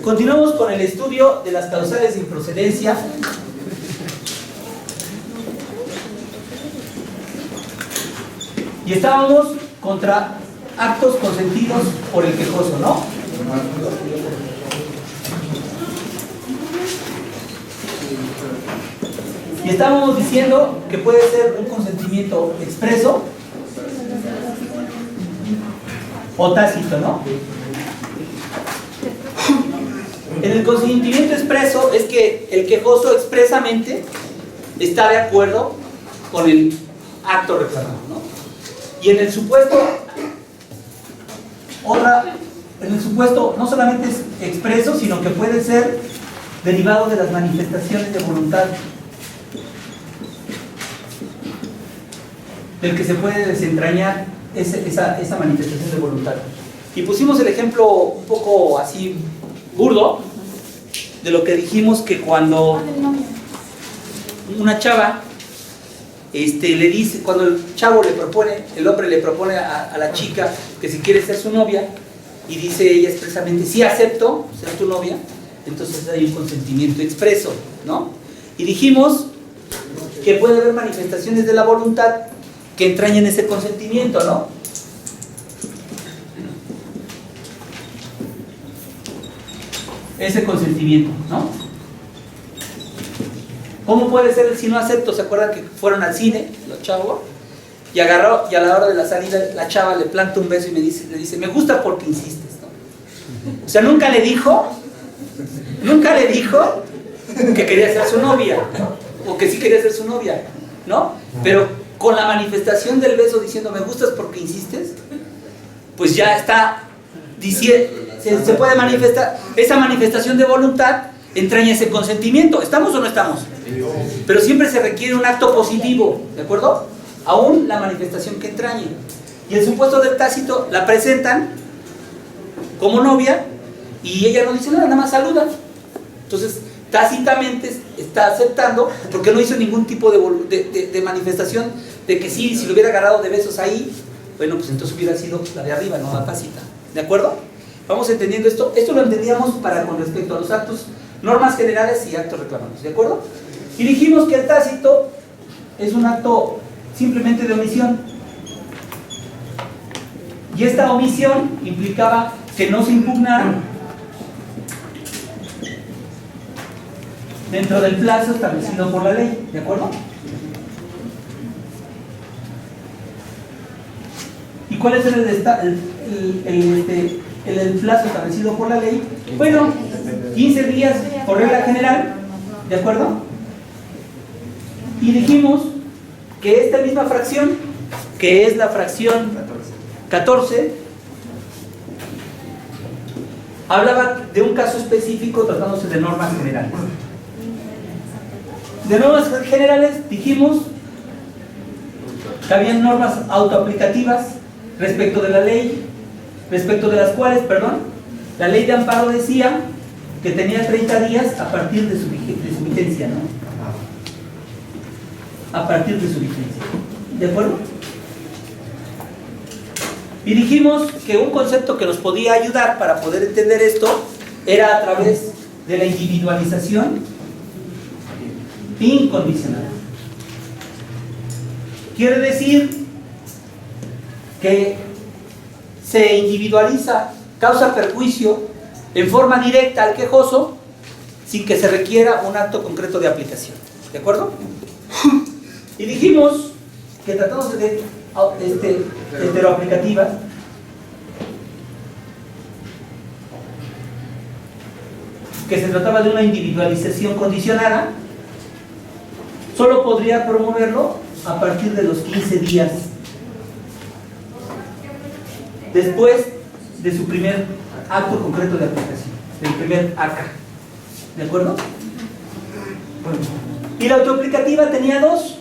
Continuamos con el estudio de las causales de improcedencia. Y estábamos contra actos consentidos por el quejoso, ¿no? Y estábamos diciendo que puede ser un consentimiento expreso o tácito, ¿no? En el consentimiento expreso es que el quejoso expresamente está de acuerdo con el acto reclamado, ¿no? Y en el supuesto, no solamente es expreso, sino que puede ser derivado de las manifestaciones de voluntad, del que se puede desentrañar esa manifestación de voluntad. Y pusimos el ejemplo un poco así burdo de lo que dijimos, que cuando una chava le dice, cuando el chavo le propone, el hombre le propone a la chica que si quiere ser su novia, y dice ella expresamente, sí acepto ser tu novia, entonces hay un consentimiento expreso, ¿no? Y dijimos que puede haber manifestaciones de la voluntad que entrañen ese consentimiento, ¿no? Ese consentimiento, ¿no? ¿Cómo puede ser el si no acepto? ¿Se acuerdan que fueron al cine los chavos? Y agarró, y a la hora de la salida la chava le planta un beso y le dice, me gusta porque insistes, ¿no? O sea, nunca le dijo que quería ser su novia, o que sí quería ser su novia, ¿no? Pero con la manifestación del beso diciendo, me gustas porque insistes, pues ya está diciendo, se puede manifestar, esa manifestación de voluntad entraña ese consentimiento. ¿Estamos o no estamos? Pero siempre se requiere un acto positivo, ¿de acuerdo? Aún la manifestación que entrañe. Y el supuesto del tácito la presentan como novia y ella no dice nada, nada más saluda. Entonces, tácitamente está aceptando, porque no hizo ningún tipo de manifestación de que sí, si lo hubiera agarrado de besos ahí, bueno, pues entonces hubiera sido la de arriba, no la tácita. ¿De acuerdo? Vamos entendiendo esto. Esto lo entendíamos con respecto a los actos, normas generales y actos reclamados. ¿De acuerdo? Y dijimos que el tácito es un acto simplemente de omisión. Y esta omisión implicaba que no se impugnara dentro del plazo establecido por la ley. ¿De acuerdo? ¿Y cuál es el plazo establecido por la ley? Bueno, 15 días por regla general, ¿de acuerdo? Y dijimos que esta misma fracción, que es la fracción 14, hablaba de un caso específico tratándose de normas generales. De normas generales dijimos que había normas autoaplicativas respecto de la ley, respecto de las cuales, la ley de amparo decía que tenía 30 días a partir de su vigencia, ¿no? A partir de su vigencia. ¿De acuerdo? Y dijimos que un concepto que nos podía ayudar para poder entender esto era a través de la individualización incondicional. Quiere decir que se individualiza, causa perjuicio en forma directa al quejoso sin que se requiera un acto concreto de aplicación. ¿De acuerdo? Y dijimos que tratándose de heteroaplicativa, que se trataba de una individualización condicionada, solo podría promoverlo a partir de los 15 días después de su primer acto concreto de aplicación, del primer ACA. ¿De acuerdo? Bueno. Y la autoaplicativa tenía dos: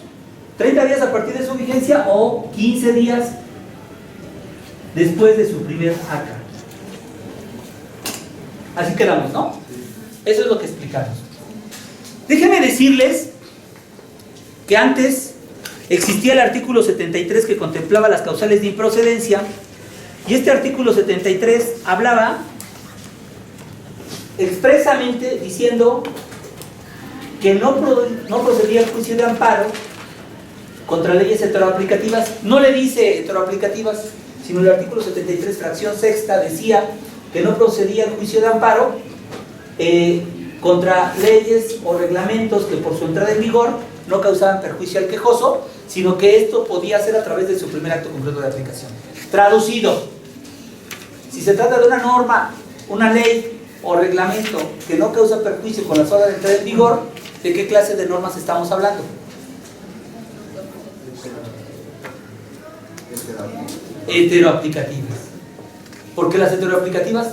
30 días a partir de su vigencia o 15 días después de su primer ACA. Así quedamos, ¿no? Eso es lo que explicamos. Déjenme decirles que antes existía el artículo 73 que contemplaba las causales de improcedencia, y este artículo 73 hablaba expresamente diciendo que no procedía el juicio de amparo contra leyes heteroaplicativas. No le dice heteroaplicativas, sino el artículo 73, fracción sexta, decía que no procedía el juicio de amparo contra leyes o reglamentos que por su entrada en vigor no causaban perjuicio al quejoso, sino que esto podía ser a través de su primer acto concreto de aplicación. Traducido, si se trata de una norma, una ley o reglamento que no causa perjuicio con las horas de entrada en vigor, ¿de qué clase de normas estamos hablando? Heteroaplicativas. Porque las heteroaplicativas,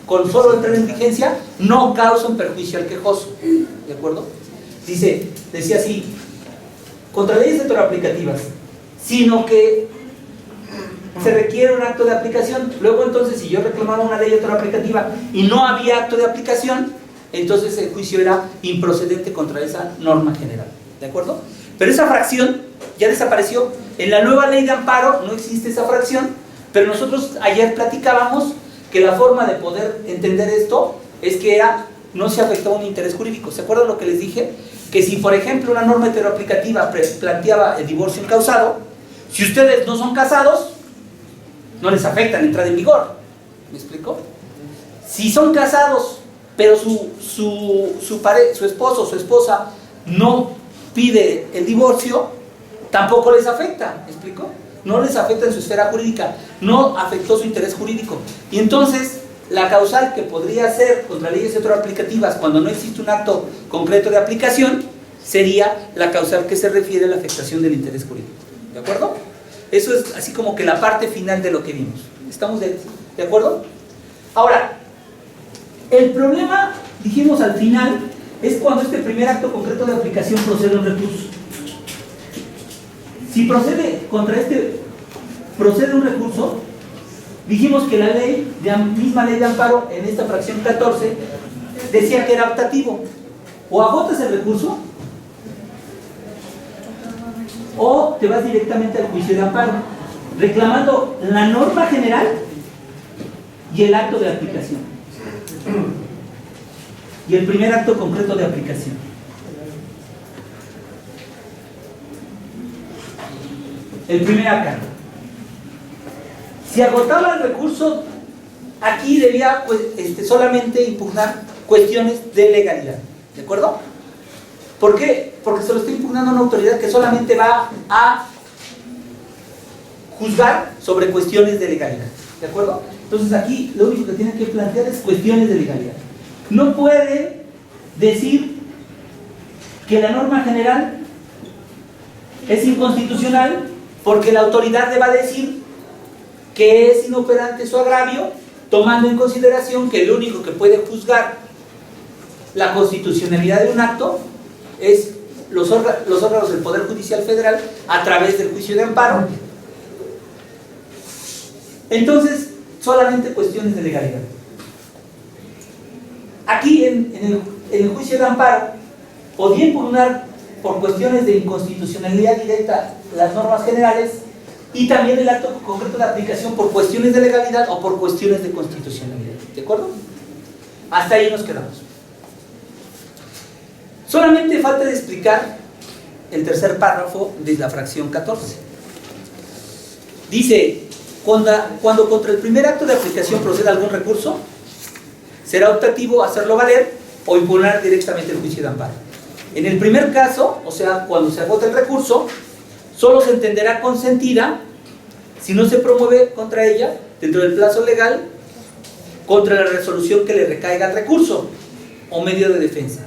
con solo entrar en vigencia, no causan perjuicio al quejoso. ¿De acuerdo? Decía así, contra leyes heteroaplicativas, sino que se requiere un acto de aplicación. Luego entonces, si yo reclamaba una ley heteroaplicativa y no había acto de aplicación, entonces el juicio era improcedente contra esa norma general. ¿De acuerdo? Pero esa fracción ya desapareció. En la nueva ley de amparo no existe esa fracción, pero nosotros ayer platicábamos que la forma de poder entender esto es que no se afectaba un interés jurídico. ¿Se acuerdan lo que les dije? Que si, por ejemplo, una norma heteroaplicativa planteaba el divorcio incausado, si ustedes no son casados, no les afecta la entrada en vigor. ¿Me explico? Si son casados, pero su esposo o su esposa no pide el divorcio, tampoco les afecta. ¿Me explico? No les afecta en su esfera jurídica, no afectó su interés jurídico. Y entonces, la causal que podría ser contra leyes heteroaplicativas cuando no existe un acto concreto de aplicación, sería la causal que se refiere a la afectación del interés jurídico. ¿De acuerdo? Eso es así como que la parte final de lo que vimos. ¿Estamos de acuerdo? Ahora, el problema, dijimos al final, es cuando este primer acto concreto de aplicación procede un recurso. Si procede un recurso, dijimos que la misma ley de amparo en esta fracción 14 decía que era optativo. O agotas el recurso o te vas directamente al juicio de amparo, reclamando la norma general y el acto de aplicación. Y el primer acto concreto de aplicación. El primer acá. Si agotaba el recurso, aquí debía solamente impugnar cuestiones de legalidad. ¿De acuerdo? ¿Por qué? Porque se lo está impugnando a una autoridad que solamente va a juzgar sobre cuestiones de legalidad. ¿De acuerdo? Entonces aquí lo único que tiene que plantear es cuestiones de legalidad. No puede decir que la norma general es inconstitucional porque la autoridad le va a decir que es inoperante su agravio, tomando en consideración que el único que puede juzgar la constitucionalidad de un acto es los órganos del Poder Judicial Federal a través del juicio de amparo. Entonces, solamente cuestiones de legalidad. Aquí en el juicio de amparo podía impugnar por cuestiones de inconstitucionalidad directa las normas generales y también el acto concreto de aplicación por cuestiones de legalidad o por cuestiones de constitucionalidad. ¿De acuerdo? Hasta ahí nos quedamos. Solamente falta de explicar el tercer párrafo de la fracción 14. Dice, cuando contra el primer acto de aplicación proceda algún recurso, será optativo hacerlo valer o impugnar directamente el juicio de amparo. En el primer caso, o sea, cuando se agota el recurso, solo se entenderá consentida si no se promueve contra ella, dentro del plazo legal, contra la resolución que le recaiga al recurso o medio de defensa.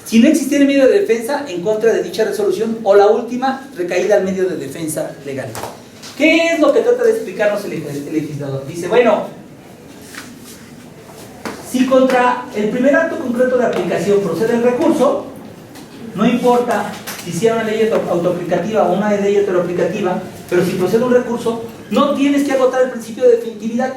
Si no existiera medio de defensa en contra de dicha resolución o la última recaída al medio de defensa legal. ¿Qué es lo que trata de explicarnos el legislador? Dice, bueno, si contra el primer acto concreto de aplicación procede el recurso, no importa si sea una ley autoaplicativa o una ley heteroaplicativa, pero si procede un recurso, no tienes que agotar el principio de definitividad,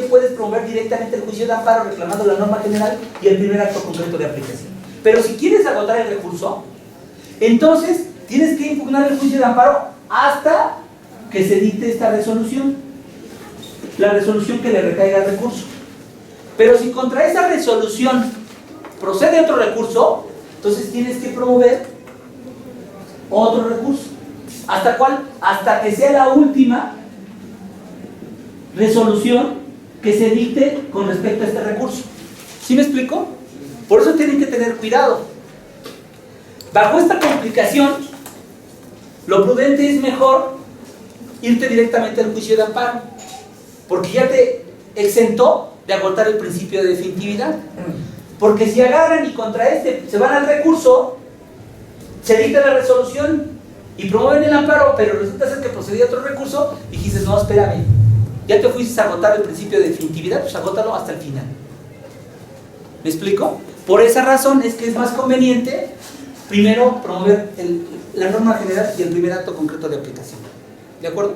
puedes promover directamente el juicio de amparo reclamando la norma general y el primer acto concreto de aplicación. Pero si quieres agotar el recurso, entonces tienes que impugnar el juicio de amparo hasta que se dicte esta resolución, la resolución que le recaiga al recurso. Pero si contra esa resolución procede otro recurso, entonces tienes que promover otro recurso. ¿Hasta cuál? Hasta que sea la última resolución que se dicte con respecto a este recurso. ¿Sí me explico? Por eso tienen que tener cuidado. Bajo esta complicación, lo prudente es mejor irte directamente al juicio de amparo, porque ya te exentó de agotar el principio de definitividad. Porque si agarran y contra este se van al recurso, se dicta la resolución y promueven el amparo, pero resulta ser que procedía otro recurso y dices, no, espérame, ya te fuiste a agotar el principio de definitividad, pues agótalo hasta el final. ¿Me explico? Por esa razón es que es más conveniente primero promover la norma general y el primer acto concreto de aplicación. ¿De acuerdo?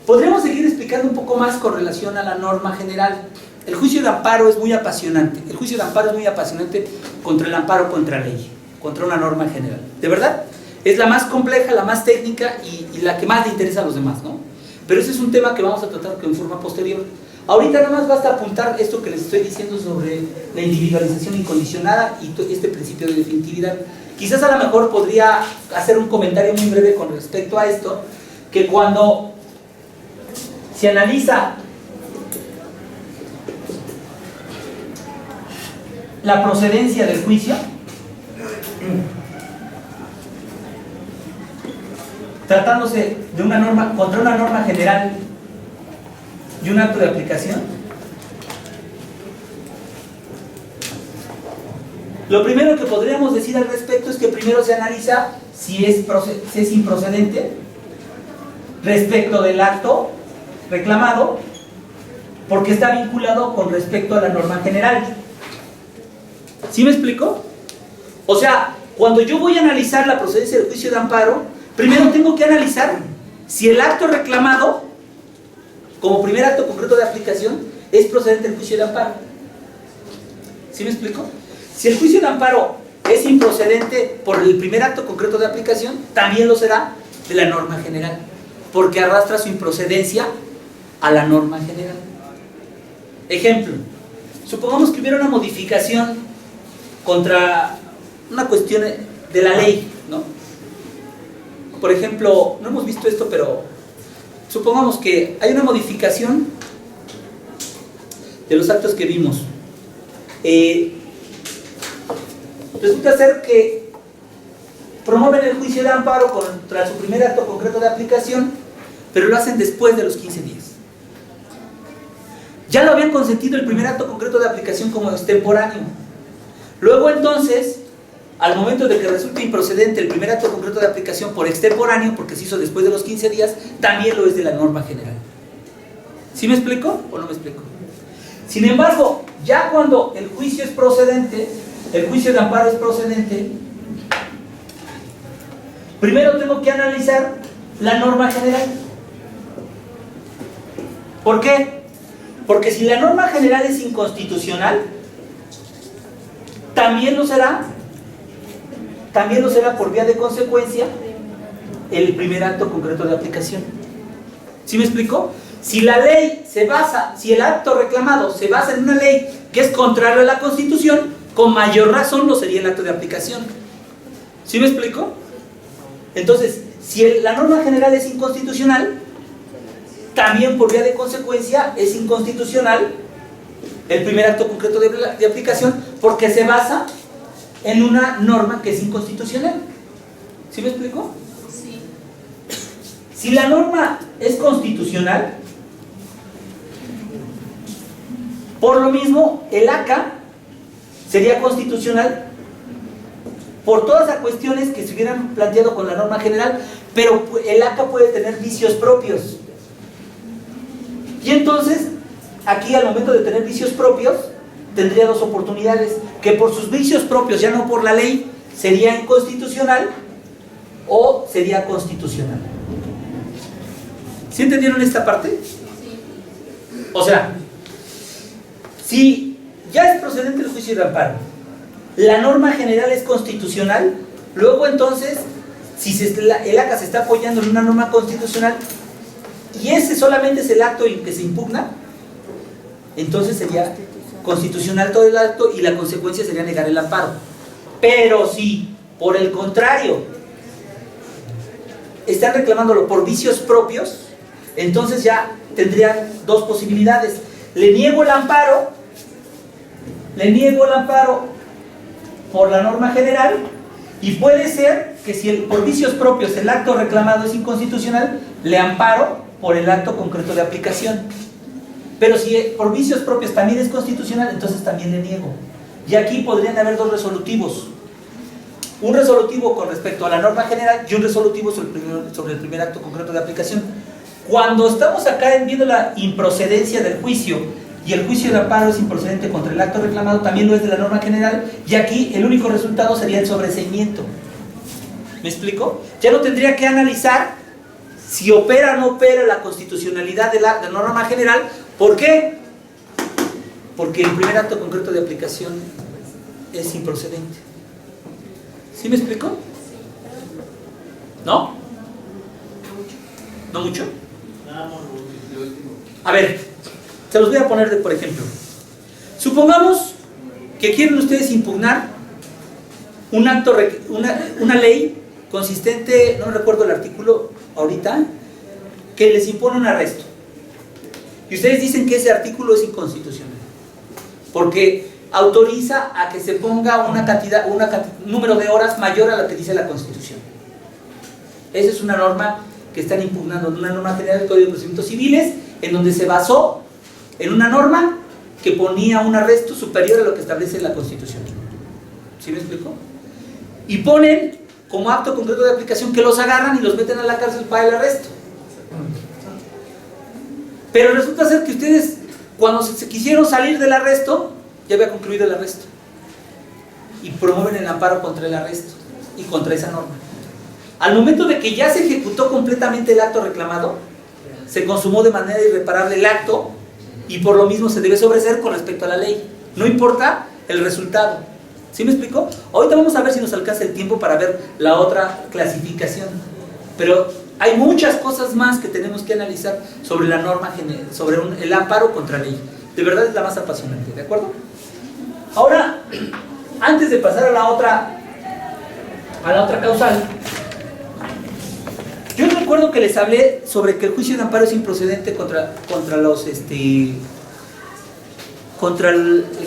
Podríamos seguir explicando un poco más con relación a la norma general. El juicio de amparo es muy apasionante. El juicio de amparo es muy apasionante contra el amparo contra ley, contra una norma general. ¿De verdad? Es la más compleja, la más técnica y la que más le interesa a los demás, ¿no? Pero ese es un tema que vamos a tratar en forma posterior. Ahorita nada más basta apuntar esto que les estoy diciendo sobre la individualización incondicionada y este principio de definitividad. Quizás a lo mejor podría hacer un comentario muy breve con respecto a esto, que cuando se analiza la procedencia del juicio, tratándose de una norma contra una norma general y un acto de aplicación, lo primero que podríamos decir al respecto es que primero se analiza si es improcedente respecto del acto reclamado, porque está vinculado con respecto a la norma general. ¿Sí me explico? O sea, cuando yo voy a analizar la procedencia del juicio de amparo, primero tengo que analizar si el acto reclamado, como primer acto concreto de aplicación, es procedente del juicio de amparo. ¿Sí me explico? Si el juicio de amparo es improcedente por el primer acto concreto de aplicación, también lo será de la norma general, porque arrastra su improcedencia a la norma general. Ejemplo, supongamos que hubiera una modificación contra una cuestión de la ley, ¿no? Por ejemplo, no hemos visto esto, pero supongamos que hay una modificación de los actos que vimos. Resulta ser que promueven el juicio de amparo contra su primer acto concreto de aplicación, pero lo hacen después de los 15 días. Ya lo habían consentido el primer acto concreto de aplicación como extemporáneo. Luego entonces, al momento de que resulte improcedente el primer acto concreto de aplicación por extemporáneo, porque se hizo después de los 15 días, también lo es de la norma general. ¿Sí me explico o no me explico? Sin embargo, ya cuando el juicio es procedente, el juicio de amparo es procedente, primero tengo que analizar la norma general. ¿Por qué? Porque si la norma general es inconstitucional, también lo será por vía de consecuencia el primer acto concreto de aplicación. ¿Sí me explico? Si la ley si el acto reclamado se basa en una ley que es contraria a la Constitución, con mayor razón lo sería el acto de aplicación. ¿Sí me explico? Entonces, si la norma general es inconstitucional, también por vía de consecuencia es inconstitucional el primer acto concreto de aplicación, porque se basa en una norma que es inconstitucional. ¿Sí me explico? Sí. Si la norma es constitucional, por lo mismo el ACA sería constitucional por todas las cuestiones que se hubieran planteado con la norma general, pero el ACA puede tener vicios propios. Y entonces, aquí al momento de tener vicios propios, tendría dos oportunidades: que por sus vicios propios, ya no por la ley, sería inconstitucional o sería constitucional. ¿Sí entendieron esta parte? Sí. O sea, si ya es procedente el juicio de amparo, la norma general es constitucional, luego entonces, si el ACA se está apoyando en una norma constitucional y ese solamente es el acto en que se impugna, entonces sería constitucional todo el acto y la consecuencia sería negar el amparo. Pero si, por el contrario, están reclamándolo por vicios propios, entonces ya tendrían dos posibilidades. Le niego el amparo por la norma general, y puede ser que si por vicios propios el acto reclamado es inconstitucional, le amparo por el acto concreto de aplicación. Pero si por vicios propios también es constitucional, entonces también le niego. Y aquí podrían haber dos resolutivos. Un resolutivo con respecto a la norma general y un resolutivo sobre el primer acto concreto de aplicación. Cuando estamos acá viendo la improcedencia del juicio, y el juicio de amparo es improcedente contra el acto reclamado, también lo es de la norma general, y aquí el único resultado sería el sobreseimiento. ¿Me explico? Ya no tendría que analizar si opera o no opera la constitucionalidad de la norma general. ¿Por qué? Porque el primer acto concreto de aplicación es improcedente. ¿Sí me explico? ¿No? ¿No mucho? A ver, se los voy a poner por ejemplo. Supongamos que quieren ustedes impugnar un acto, una ley consistente, no recuerdo el artículo ahorita, que les impone un arresto. Y ustedes dicen que ese artículo es inconstitucional, porque autoriza a que se ponga un número de horas mayor a lo que dice la Constitución. Esa es una norma que están impugnando, una norma general del Código de Procedimientos Civiles, en donde se basó en una norma que ponía un arresto superior a lo que establece la Constitución. ¿Sí me explico? Y ponen como acto concreto de aplicación que los agarran y los meten a la cárcel para el arresto. Pero resulta ser que ustedes, cuando se quisieron salir del arresto, ya había concluido el arresto, y promueven el amparo contra el arresto y contra esa norma. Al momento de que ya se ejecutó completamente el acto reclamado, se consumó de manera irreparable el acto, y por lo mismo se debe sobreseer con respecto a la ley, no importa el resultado. ¿Sí me explico? Ahorita vamos a ver si nos alcanza el tiempo para ver la otra clasificación, pero hay muchas cosas más que tenemos que analizar sobre la norma general, sobre el amparo contra ley. De verdad es la más apasionante, ¿de acuerdo? Ahora, antes de pasar a la otra causal, yo recuerdo que les hablé sobre que el juicio de amparo es improcedente contra el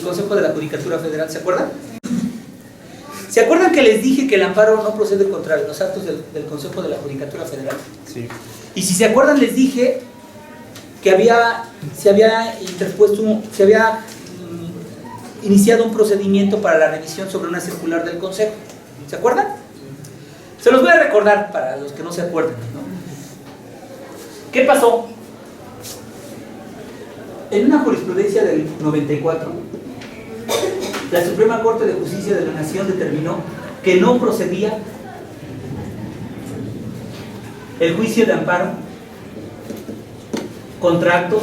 Consejo de la Judicatura Federal, ¿se acuerdan? ¿Se acuerdan que les dije que el amparo no procede contra los actos del Consejo de la Judicatura Federal? Sí. Y si se acuerdan, les dije que se había iniciado un procedimiento para la revisión sobre una circular del Consejo. ¿Se acuerdan? Se los voy a recordar para los que no se acuerdan, ¿no? ¿Qué pasó? En una jurisprudencia del 94, la Suprema Corte de Justicia de la Nación determinó que no procedía el juicio de amparo contra actos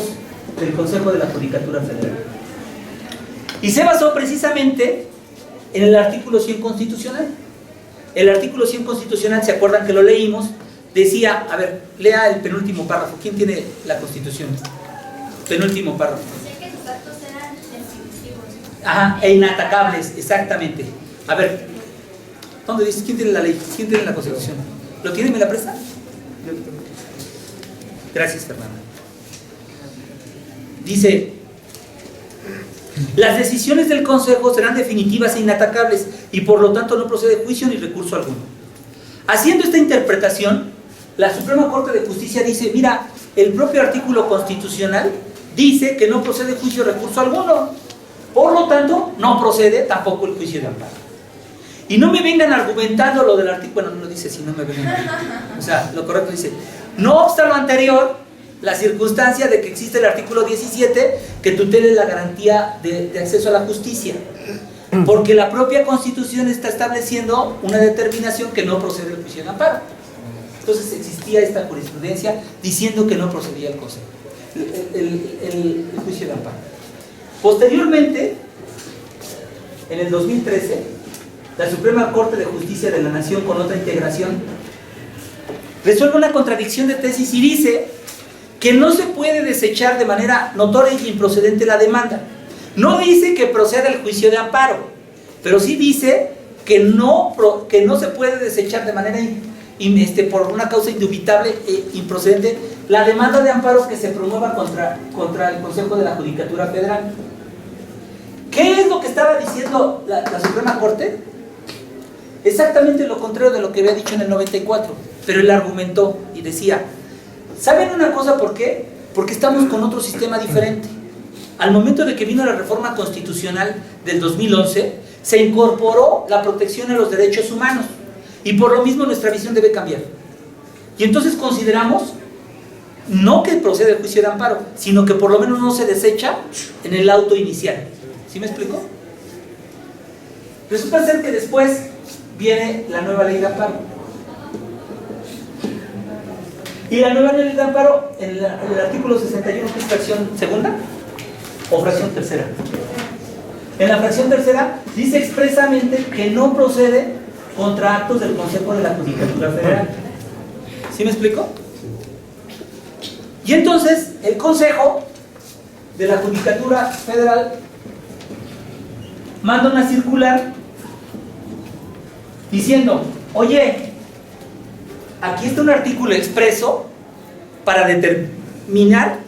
del Consejo de la Judicatura Federal. Y se basó precisamente en el artículo 100 constitucional. El artículo 100 constitucional, ¿se acuerdan que lo leímos? Decía, a ver, lea el penúltimo párrafo. ¿Quién tiene la Constitución? Penúltimo párrafo. Decía que sus actos eran definitivos. Ajá, e inatacables, exactamente. A ver, ¿dónde dice? ¿Quién tiene la ley? ¿Quién tiene la Constitución? ¿Lo tiene? ¿Me la presta? Gracias, Fernanda. Dice: las decisiones del Consejo serán definitivas e inatacables y por lo tanto no procede juicio ni recurso alguno. Haciendo esta interpretación, la Suprema Corte de Justicia dice: mira, el propio artículo constitucional dice que no procede juicio o recurso alguno, por lo tanto no procede tampoco el juicio de amparo. Y no me vengan argumentando lo del artículo, bueno, no lo dice, si no me vengan, o sea, lo correcto dice: no obsta lo anterior, la circunstancia de que existe el artículo 17 que tutele la garantía de acceso a la justicia, porque la propia Constitución está estableciendo una determinación que no procede el juicio de amparo. Entonces existía esta jurisprudencia diciendo que no procedía el juicio de amparo. Posteriormente, en el 2013, la Suprema Corte de Justicia de la Nación, con otra integración, resuelve una contradicción de tesis y dice que no se puede desechar de manera notoria e improcedente la demanda. No dice que proceda el juicio de amparo, pero sí dice que no se puede desechar de manera por una causa indubitable e improcedente la demanda de amparo que se promueva contra el Consejo de la Judicatura Federal. ¿Qué es lo que estaba diciendo la Suprema Corte? Exactamente lo contrario de lo que había dicho en el 94, pero él argumentó y decía, ¿saben una cosa por qué? Porque estamos con otro sistema diferente. Al momento de que vino la reforma constitucional del 2011, se incorporó la protección a los derechos humanos y por lo mismo nuestra visión debe cambiar. Y entonces consideramos no que procede el juicio de amparo, sino que por lo menos no se desecha en el auto inicial. ¿Sí me explico? Resulta ser que después viene la nueva ley de amparo. Y la nueva ley de amparo, en el artículo 61, que es fracción segunda o fracción tercera. En la fracción tercera dice expresamente que no procede contra actos del Consejo de la Judicatura Federal. ¿Sí me explico? Y entonces el Consejo de la Judicatura Federal manda una circular diciendo, oye, aquí está un artículo expreso para determinar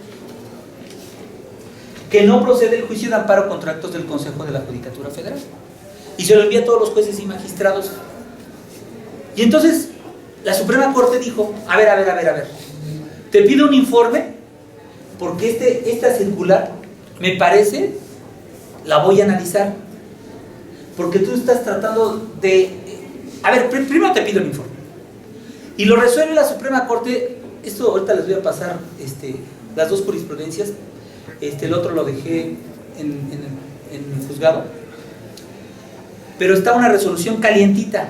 que no procede el juicio de amparo contra actos del Consejo de la Judicatura Federal. Y se lo envía a todos los jueces y magistrados. Y entonces la Suprema Corte dijo, a ver, te pido un informe porque esta circular me parece, la voy a analizar, porque tú estás tratando de... A ver, primero te pido el informe. Y lo resuelve la Suprema Corte. Esto ahorita les voy a pasar las dos jurisprudencias. El otro lo dejé en el juzgado. Pero está una resolución calientita.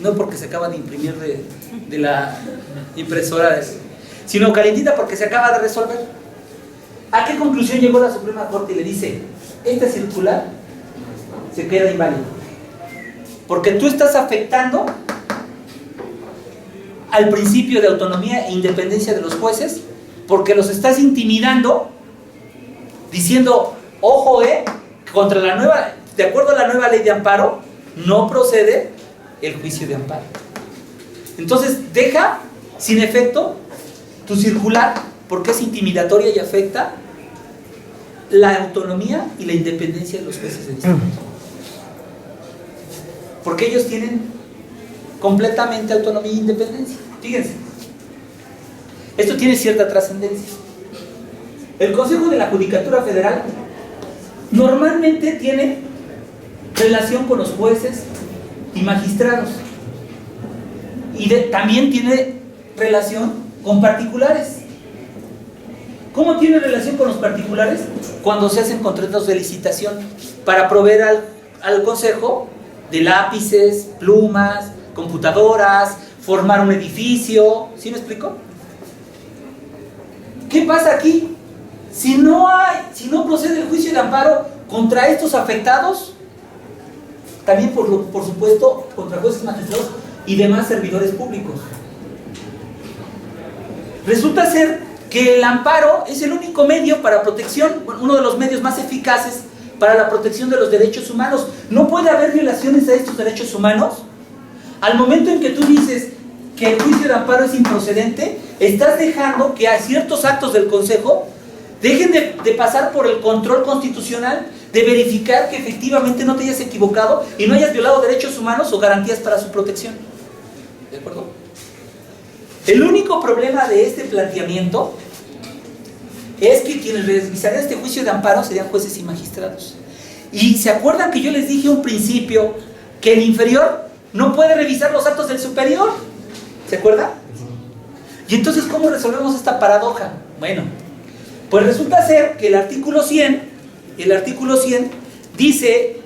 No porque se acaba de imprimir de la impresora, sino calientita porque se acaba de resolver. ¿A qué conclusión llegó la Suprema Corte? Y le dice, esta circular se queda inválida. Porque tú estás afectando al principio de autonomía e independencia de los jueces, porque los estás intimidando, diciendo, ojo, contra la nueva, de acuerdo a la nueva ley de amparo, no procede el juicio de amparo. Entonces, deja sin efecto tu circular, porque es intimidatoria y afecta la autonomía y la independencia de los jueces de distrito. Porque ellos tienen completamente autonomía e independencia. Fíjense, esto tiene cierta trascendencia. El Consejo de la Judicatura Federal normalmente tiene relación con los jueces y magistrados y también tiene relación con particulares. ¿Cómo tiene relación con los particulares? Cuando se hacen contratos de licitación para proveer al Consejo de lápices, plumas, computadoras, formar un edificio. ¿Sí me explico? ¿Qué pasa aquí? Si no procede el juicio de amparo contra estos afectados, también por supuesto contra jueces, magistrados y demás servidores públicos. Resulta ser que el amparo es el único medio para protección, uno de los medios más eficaces para la protección de los derechos humanos. No puede haber violaciones a estos derechos humanos. Al momento en que tú dices que el juicio de amparo es improcedente, estás dejando que a ciertos actos del Consejo dejen de pasar por el control constitucional, de verificar que efectivamente no te hayas equivocado y no hayas violado derechos humanos o garantías para su protección. ¿De acuerdo? El único problema de este planteamiento es que quienes revisarían este juicio de amparo serían jueces y magistrados. Y se acuerdan que yo les dije un principio que el inferior no puede revisar los actos del superior. ¿Se acuerdan? Y entonces, ¿cómo resolvemos esta paradoja? Bueno, pues resulta ser que el artículo 100 dice,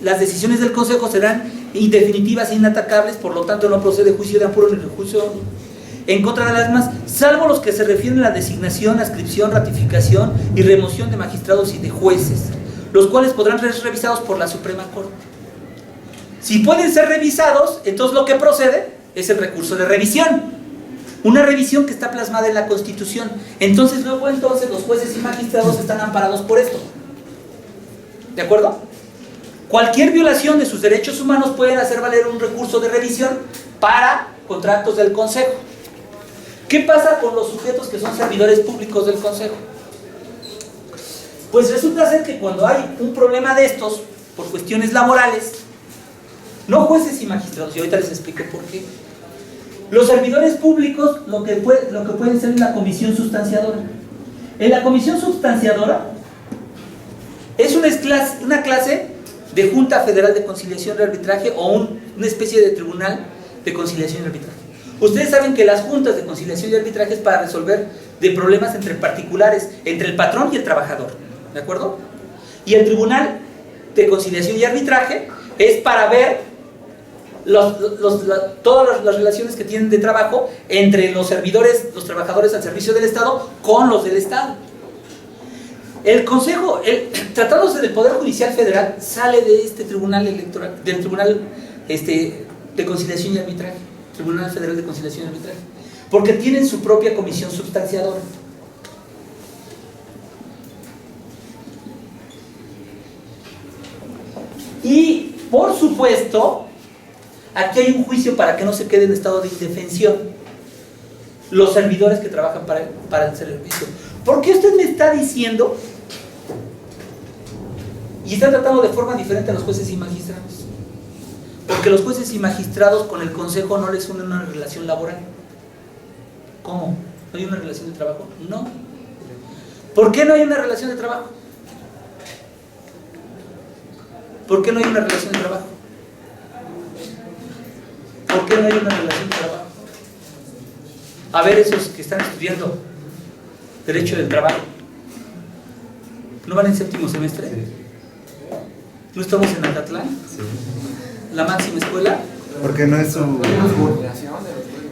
las decisiones del Consejo serán indefinitivas e inatacables, por lo tanto no procede juicio de amparo ni recurso en contra de las demás, salvo los que se refieren a la designación, adscripción, ratificación y remoción de magistrados y de jueces, los cuales podrán ser revisados por la Suprema Corte. Si pueden ser revisados, entonces lo que procede es el recurso de revisión. Una revisión que está plasmada en la Constitución. Entonces, los jueces y magistrados están amparados por esto. ¿De acuerdo? Cualquier violación de sus derechos humanos pueden hacer valer un recurso de revisión para contratos del Consejo. ¿Qué pasa con los sujetos que son servidores públicos del Consejo? Pues resulta ser que cuando hay un problema de estos, por cuestiones laborales, no jueces y magistrados, y ahorita les explico por qué. Los servidores públicos lo que pueden ser es la comisión sustanciadora. En la comisión sustanciadora es una clase de Junta Federal de Conciliación y Arbitraje o una especie de tribunal de conciliación y arbitraje. Ustedes saben que las juntas de conciliación y arbitraje es para resolver de problemas entre particulares, entre el patrón y el trabajador, ¿de acuerdo? Y el tribunal de conciliación y arbitraje es para ver todas las relaciones que tienen de trabajo entre los servidores, los trabajadores al servicio del Estado con los del Estado. El Consejo, tratándose del Poder Judicial Federal, sale de este tribunal electoral, del Tribunal de Conciliación y Arbitraje, Tribunal Federal de Conciliación y Arbitraje, porque tienen su propia comisión sustanciadora. Y, por supuesto, aquí hay un juicio para que no se quede en estado de indefensión los servidores que trabajan para el servicio. ¿Por qué usted me está diciendo y está tratando de forma diferente a los jueces y magistrados? Porque los jueces y magistrados con el Consejo no les unen una relación laboral. ¿Cómo? ¿No hay una relación de trabajo? No. ¿Por qué no hay una relación de trabajo? ¿Por qué no hay una relación de trabajo? ¿Por qué no hay una relación de trabajo? A ver, esos que están estudiando Derecho del Trabajo, ¿no van en séptimo semestre? ¿No estamos en Acatlán? ¿La máxima escuela? Porque no es su...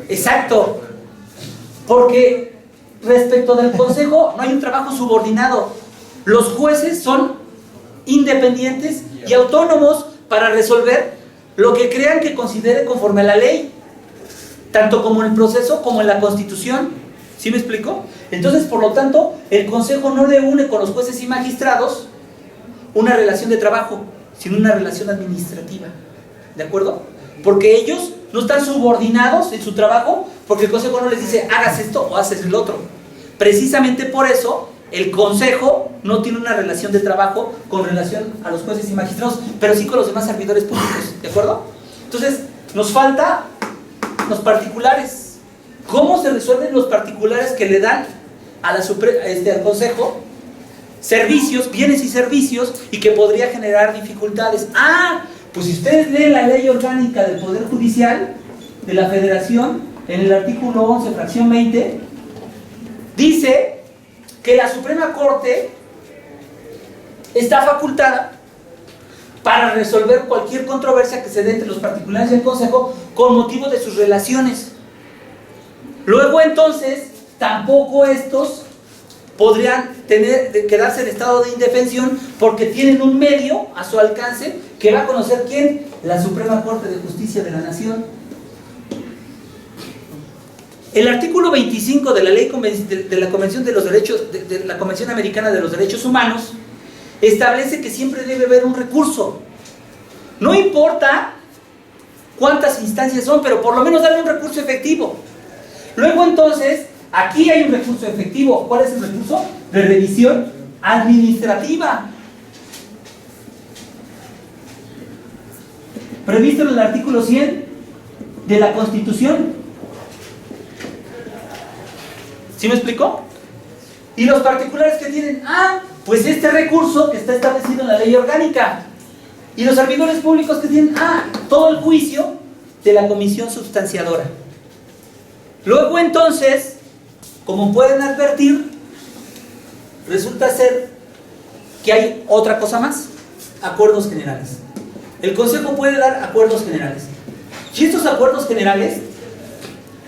Exacto. Porque respecto del Consejo no hay un trabajo subordinado. Los jueces son independientes y autónomos para resolver lo que crean que considere conforme a la ley, tanto como en el proceso como en la Constitución. ¿Sí me explico? Entonces, por lo tanto, el Consejo no le une con los jueces y magistrados una relación de trabajo, sino una relación administrativa. ¿De acuerdo? Porque ellos no están subordinados en su trabajo, porque el Consejo no les dice hagas esto o haces el otro. Precisamente por eso el Consejo no tiene una relación de trabajo con relación a los jueces y magistrados, pero sí con los demás servidores públicos. ¿De acuerdo? Entonces, nos falta los particulares. ¿Cómo se resuelven los particulares que le dan a al Consejo servicios, bienes y servicios, y que podría generar dificultades? Pues si ustedes leen la Ley Orgánica del Poder Judicial de la Federación, en el artículo 11, fracción 20, dice que la Suprema Corte está facultada para resolver cualquier controversia que se dé entre los particulares y el Consejo con motivo de sus relaciones. Luego entonces, tampoco estos podrían quedarse en estado de indefensión porque tienen un medio a su alcance que va a conocer ¿quién? La Suprema Corte de Justicia de la Nación. El artículo 25 de la ley de la Convención de los Derechos, de la Convención Americana de los Derechos Humanos, establece que siempre debe haber un recurso. No importa cuántas instancias son, pero por lo menos darle un recurso efectivo. Luego entonces, aquí hay un recurso efectivo. ¿Cuál es el recurso? De revisión administrativa, previsto en el artículo 100 de la Constitución. ¿Sí me explicó? Y los particulares que tienen, pues este recurso que está establecido en la ley orgánica. Y los servidores públicos que tienen, todo el juicio de la comisión sustanciadora. Luego entonces, como pueden advertir, resulta ser que hay otra cosa más: acuerdos generales. El Consejo puede dar acuerdos generales. Y estos acuerdos generales,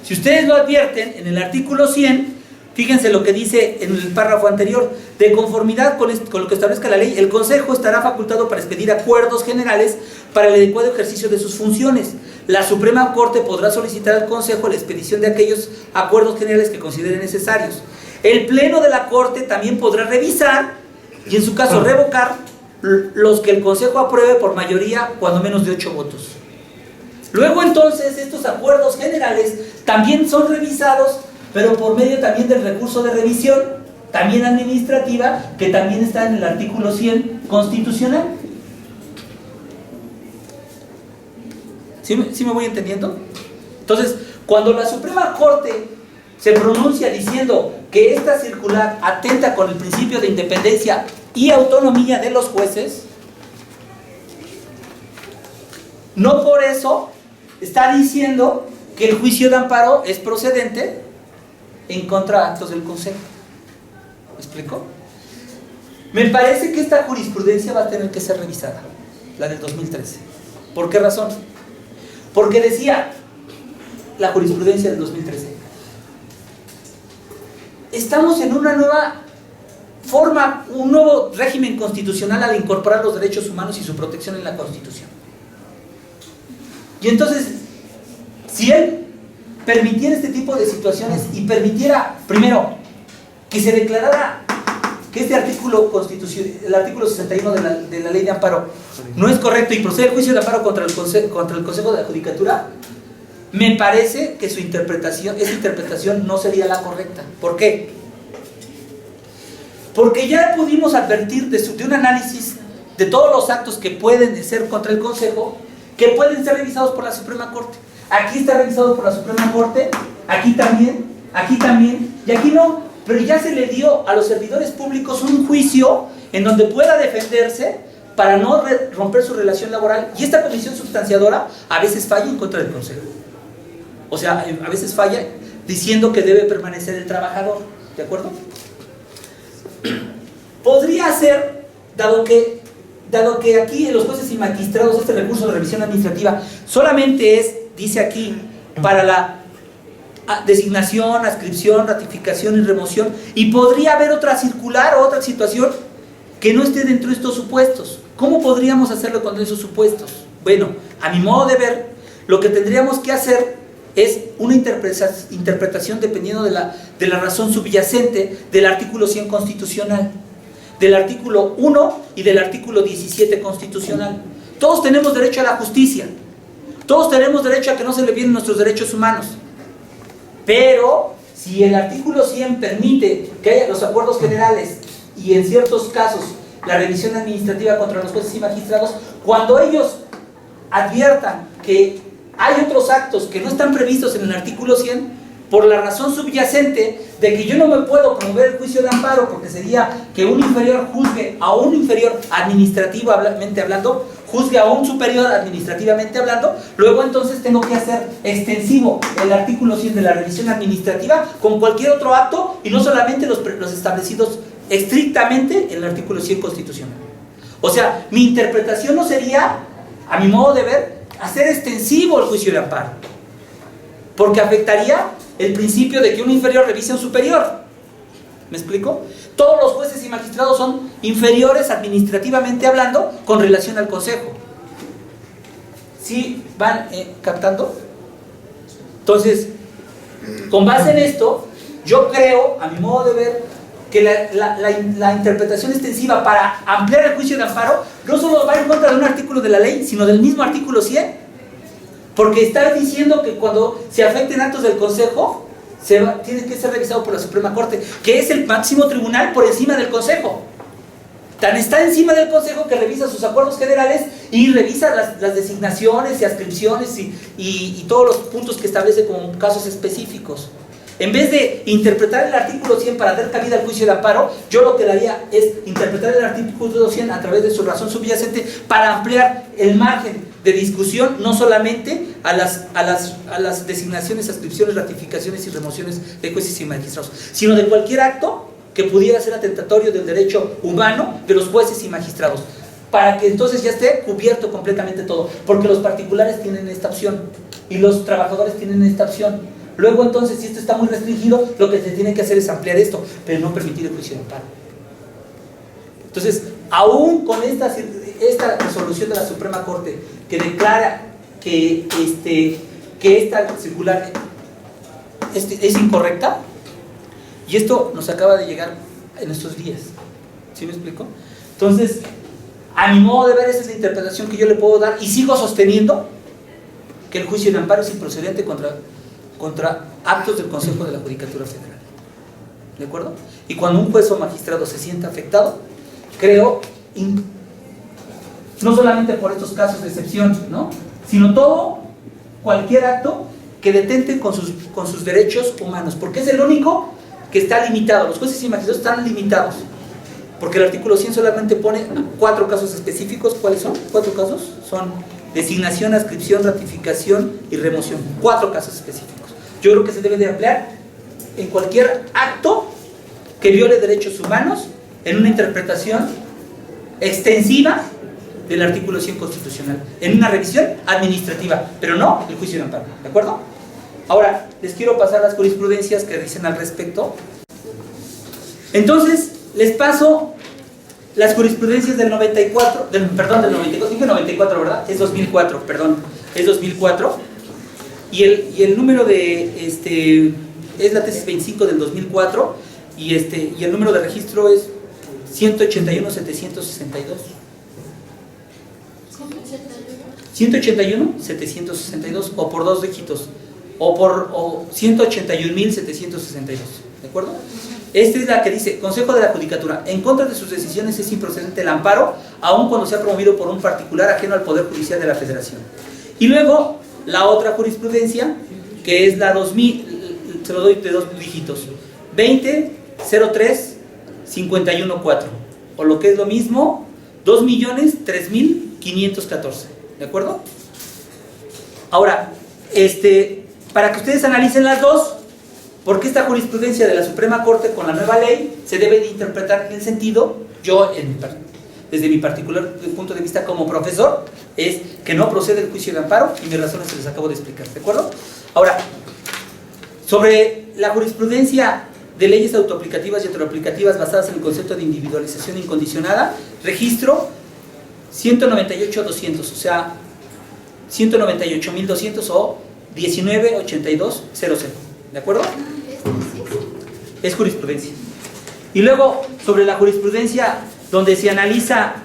si ustedes lo advierten, en el artículo 100, fíjense lo que dice en el párrafo anterior: de conformidad con lo que establezca la ley, el Consejo estará facultado para expedir acuerdos generales para el adecuado ejercicio de sus funciones, la Suprema Corte podrá solicitar al Consejo la expedición de aquellos acuerdos generales que considere necesarios. El Pleno de la Corte también podrá revisar y en su caso revocar los que el Consejo apruebe por mayoría cuando menos de 8 votos. Luego entonces estos acuerdos generales también son revisados, pero por medio también del recurso de revisión, también administrativa, que también está en el artículo 100 constitucional. ¿Sí me voy entendiendo? Entonces, cuando la Suprema Corte se pronuncia diciendo que esta circular atenta con el principio de independencia y autonomía de los jueces, no por eso está diciendo que el juicio de amparo es procedente en contra de actos del Consejo. ¿Me explico? Me parece que esta jurisprudencia va a tener que ser revisada, la del 2013. ¿Por qué razón? Porque decía la jurisprudencia del 2013, estamos en una nueva forma, un nuevo régimen constitucional al incorporar los derechos humanos y su protección en la Constitución. Y entonces, si él permitiera este tipo de situaciones y permitiera, primero, que se declarara que este artículo constitucional, el artículo 61 de la ley de amparo, no es correcto y procede el juicio de amparo contra el Consejo de la Judicatura, me parece que esa interpretación no sería la correcta. ¿Por qué? Porque ya pudimos advertir de un análisis de todos los actos que pueden ser contra el Consejo, que pueden ser revisados por la Suprema Corte. Aquí está revisado por la Suprema Corte, aquí también, y aquí no. Pero ya se le dio a los servidores públicos un juicio en donde pueda defenderse para no romper su relación laboral. Y esta comisión sustanciadora a veces falla en contra del Consejo. O sea, a veces falla diciendo que debe permanecer el trabajador. ¿De acuerdo? Podría ser, dado que aquí en los jueces y magistrados este recurso de revisión administrativa solamente es, dice aquí, para la designación, adscripción, ratificación y remoción, y podría haber otra circular o otra situación que no esté dentro de estos supuestos. ¿Cómo podríamos hacerlo con esos supuestos? Bueno, a mi modo de ver, lo que tendríamos que hacer es una interpretación dependiendo de la razón subyacente del artículo 100 constitucional, del artículo 1 y del artículo 17 constitucional. Todos tenemos derecho a la justicia, todos tenemos derecho a que no se le violen nuestros derechos humanos. Pero si el artículo 100 permite que haya los acuerdos generales y en ciertos casos la revisión administrativa contra los jueces y magistrados, cuando ellos adviertan que hay otros actos que no están previstos en el artículo 100, por la razón subyacente de que yo no me puedo promover el juicio de amparo, porque sería que un inferior juzgue a un inferior administrativamente hablando, juzgue a un superior administrativamente hablando, luego entonces tengo que hacer extensivo el artículo 100 de la revisión administrativa con cualquier otro acto y no solamente los establecidos estrictamente en el artículo 100 constitucional. O sea, mi interpretación no sería, a mi modo de ver, hacer extensivo el juicio de amparo, porque afectaría el principio de que un inferior revise a un superior. ¿Me explico? Todos los jueces y magistrados son inferiores administrativamente hablando con relación al Consejo. ¿Sí van captando? Entonces, con base en esto, yo creo, a mi modo de ver, que la interpretación extensiva para ampliar el juicio de amparo no solo va en contra de un artículo de la ley, sino del mismo artículo 100. Porque está diciendo que cuando se afecten actos del Consejo, tiene que ser revisado por la Suprema Corte, que es el máximo tribunal por encima del Consejo. Tan está encima del Consejo que revisa sus acuerdos generales y revisa las designaciones y adscripciones y todos los puntos que establece como casos específicos. En vez de interpretar el artículo 100 para dar cabida al juicio de amparo, yo lo que haría es interpretar el artículo 100 a través de su razón subyacente para ampliar el margen de discusión, no solamente a las designaciones, adscripciones, ratificaciones y remociones de jueces y magistrados, sino de cualquier acto que pudiera ser atentatorio del derecho humano de los jueces y magistrados, para que entonces ya esté cubierto completamente todo, porque los particulares tienen esta opción y los trabajadores tienen esta opción. Luego entonces, si esto está muy restringido, lo que se tiene que hacer es ampliar esto, pero no permitir el juicio de amparo. Entonces, aún con esta resolución de la Suprema Corte que declara que esta circular es incorrecta, y esto nos acaba de llegar en estos días. ¿Sí me explico? Entonces, a mi modo de ver, esa es la interpretación que yo le puedo dar, y sigo sosteniendo que el juicio de amparo es improcedente contra actos del Consejo de la Judicatura Federal. ¿De acuerdo? Y cuando un juez o magistrado se sienta afectado, creo, no solamente por estos casos de excepción, ¿no?, sino cualquier acto que detente con sus derechos humanos, porque es el único que está limitado. Los jueces y magistrados están limitados, porque el artículo 100 solamente pone 4 casos específicos. ¿Cuáles son? 4 casos. Son designación, adscripción, ratificación y remoción. 4 casos específicos. Yo creo que se debe de ampliar en cualquier acto que viole derechos humanos, en una interpretación extensiva del artículo 100 constitucional, en una revisión administrativa, pero no el juicio de amparo. ¿De acuerdo? Ahora, les quiero pasar las jurisprudencias que dicen al respecto. Entonces, les paso las jurisprudencias del 94, del 94, dije 94, ¿verdad? Es 2004, perdón, es 2004. Y el número de, es la tesis 25 del 2004, y el número de registro es 181,762. 181,762, o por 2 dígitos, o 181,762, ¿de acuerdo? Esta es la que dice: Consejo de la Judicatura, en contra de sus decisiones es improcedente el amparo, aun cuando sea promovido por un particular ajeno al Poder Judicial de la Federación. Y luego, la otra jurisprudencia, que es la 2000, se lo doy de 2 dígitos, 20.03.51.4, o lo que es lo mismo, 2.003.514. ¿De acuerdo? Ahora, para que ustedes analicen las dos, porque esta jurisprudencia de la Suprema Corte con la nueva ley se debe de interpretar en el sentido, yo desde mi particular punto de vista como profesor, es que no procede el juicio de amparo, y mis razones se les acabo de explicar. ¿De acuerdo? Ahora, sobre la jurisprudencia de leyes autoaplicativas y heteroaplicativas basadas en el concepto de individualización incondicionada, registro 198.200, o sea, 198.200 o 198200. ¿De acuerdo? Es jurisprudencia. Y luego, sobre la jurisprudencia donde se analiza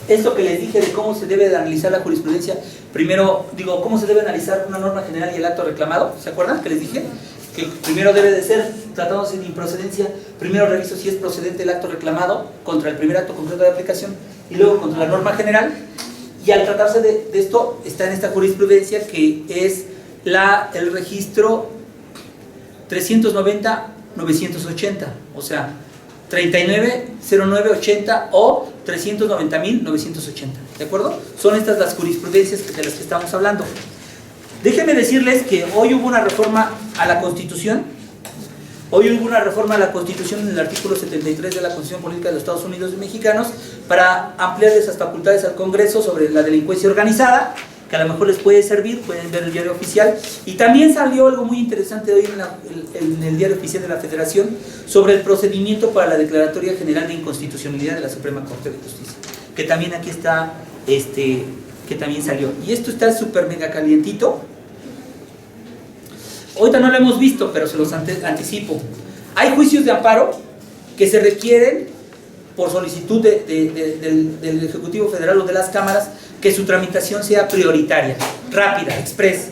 esto que les dije de cómo se debe de analizar la jurisprudencia. Primero, cómo se debe analizar una norma general y el acto reclamado. ¿Se acuerdan que les dije? Que primero debe de ser, tratándose de improcedencia, primero reviso si es procedente el acto reclamado contra el primer acto concreto de aplicación, y luego contra la norma general. Y al tratarse de esto, está en esta jurisprudencia que es el registro 390.980, o sea, 39.09.80 o 390.980. ¿De acuerdo? Son estas las jurisprudencias de las que estamos hablando. Déjenme decirles que hoy hubo una reforma a la Constitución. Hoy hubo una reforma a la Constitución en el artículo 73 de la Constitución Política de los Estados Unidos Mexicanos para ampliar esas facultades al Congreso sobre la delincuencia organizada, que a lo mejor les puede servir. Pueden ver el diario oficial. Y también salió algo muy interesante hoy en el diario oficial de la Federación sobre el procedimiento para la Declaratoria General de Inconstitucionalidad de la Suprema Corte de Justicia, que también aquí está, que también salió. Y esto está súper mega calientito. Ahorita no lo hemos visto, pero se los anticipo. Hay juicios de amparo que se requieren por solicitud del Ejecutivo Federal o de las cámaras, que su tramitación sea prioritaria, rápida, express.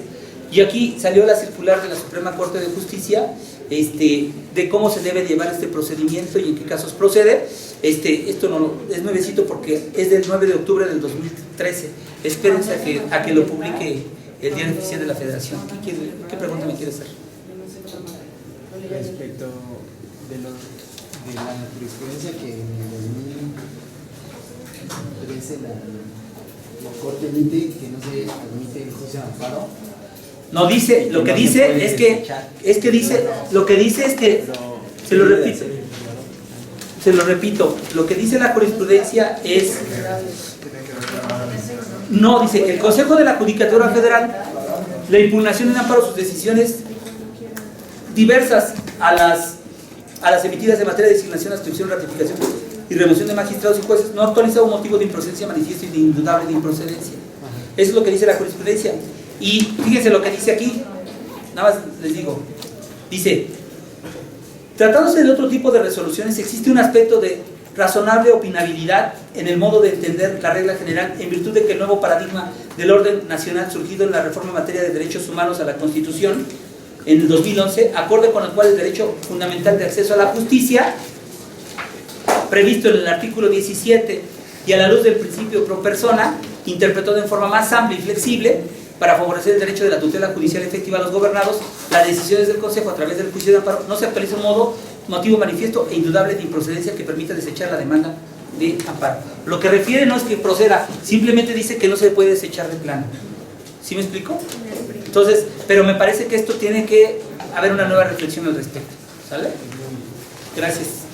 Y aquí salió la circular de la Suprema Corte de Justicia de cómo se debe llevar este procedimiento y en qué casos procede. Esto no es nuevecito porque es del 9 de octubre del 2013. Espérense a que lo publique el diario oficial de la Federación. ¿Qué pregunta me quiere hacer? Respecto de la jurisprudencia que en el 2013 la Corte emite que no se admite el juicio de amparo. No dice, lo que dice es que se lo repito, lo que dice la jurisprudencia es, no, dice que el Consejo de la Judicatura Federal, la impugnación en amparo a sus decisiones diversas a las emitidas en materia de designación, adscripción, ratificación y remoción de magistrados y jueces no actualizado un motivo de improcedencia manifiesto y de indudable de improcedencia. Eso es lo que dice la jurisprudencia. Y fíjense lo que dice aquí, nada más les digo, dice, tratándose de otro tipo de resoluciones, existe un aspecto de razonable opinabilidad en el modo de entender la regla general en virtud de que el nuevo paradigma del orden nacional surgido en la reforma en materia de derechos humanos a la Constitución en el 2011, acorde con el cual el derecho fundamental de acceso a la justicia, previsto en el artículo 17 y a la luz del principio pro persona, interpretó de forma más amplia y flexible para favorecer el derecho de la tutela judicial efectiva a los gobernados, las decisiones del Consejo a través del juicio de amparo no se actualiza un motivo manifiesto e indudable de improcedencia que permita desechar la demanda de amparo. Lo que refiere no es que proceda, simplemente dice que no se puede desechar de plano. ¿Sí me explico? Entonces, pero me parece que esto tiene que haber una nueva reflexión al respecto. ¿Sale? Gracias.